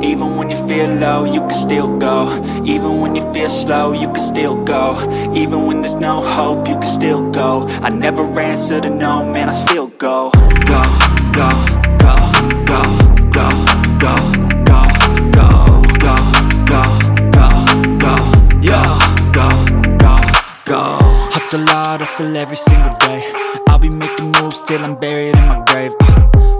Even when you feel low, you can still go. Even when you feel slow, you can still go. Even when there's no hope, you can still go. I never answer to no, man, I still go. Go, go, go, go, go, go, go, go, go, go, go, go, yo, go, go, go. Hustle hard, hustle every single day. I'll be making moves till I'm buried in my grave.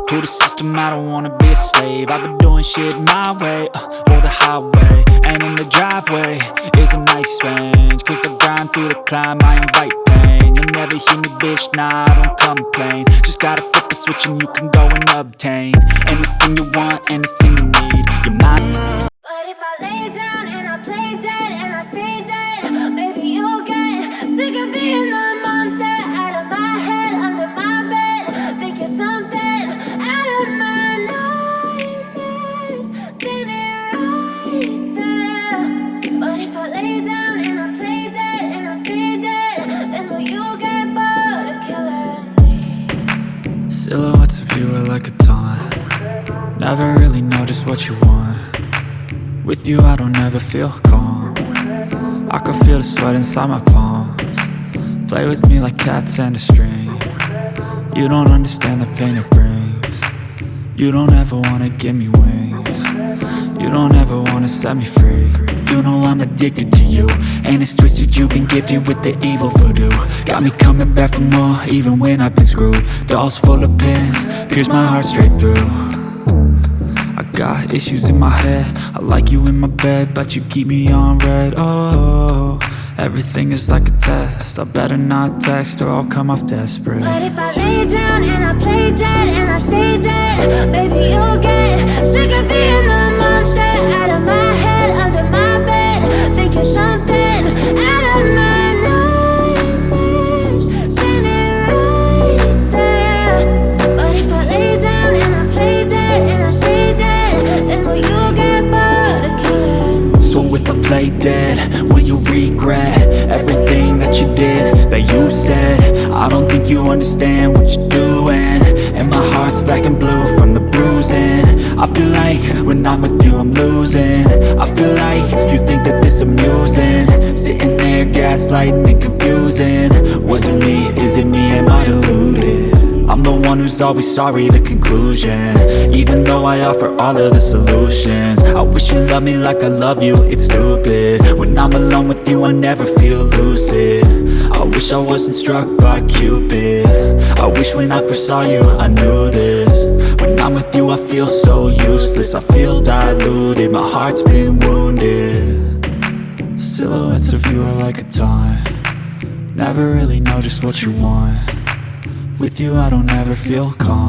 To the system, I don't wanna be a slave. I've been doing shit my way, or the highway. And in the driveway is a nice range, cause I grind through the climb, I invite pain. You'll never hear me, bitch, nah, I don't complain. Just gotta flip the switch and you can go and obtain anything you want, anything you need. Your mind. But if I lay down and I play dead and I stay dead, maybe you'll get sick of being the monster out of my head, under my bed. Think you're something out of my nightmares, standing right there. But if I lay down and I play dead and I stay dead, then will you get bored of killing me? Silhouettes of you are like a taunt. Never really know just what you want. With you I don't ever feel calm. I can feel the sweat inside my palms. Play with me like cats and a string. You don't understand the pain it brings. You don't ever wanna give me wings. You don't ever wanna set me free. You know I'm addicted to you, and it's twisted, you've been gifted with the evil voodoo. Got me coming back for more, even when I've been screwed. Dolls full of pins, pierce my heart straight through. I got issues in my head, I like you in my bed, but you keep me on red. Oh, everything is like a test, I better not text or I'll come off desperate. But if I lay down and I play dead and I stay dead, baby you'll get sick of being the monster out of my head, under my bed. Think you're something out of my nightmares, standing right there. But if I lay down and I play dead and I stay dead, then will you get bored of killing me? So if I play dead, will you regret everything that you did, that you said? I don't think you understand what you're doing, and my heart's black and blue from the bruising. I feel like when I'm with you I'm losing. I feel like you think that this amusing, sitting there gaslighting and confusing. Was it me? Is it me? Am I deluded? I'm the one who's always sorry, the conclusion. Even though I offer all of the solutions, I wish you loved me like I love you, it's stupid. When I'm alone with you I never feel lucid. I wish I wasn't struck by Cupid. I wish when I first saw you I knew this. When I'm with you I feel so useless, I feel diluted, my heart's been wounded. Silhouettes of you are like a taunt. Never really know just what you want. With you I don't ever feel calm.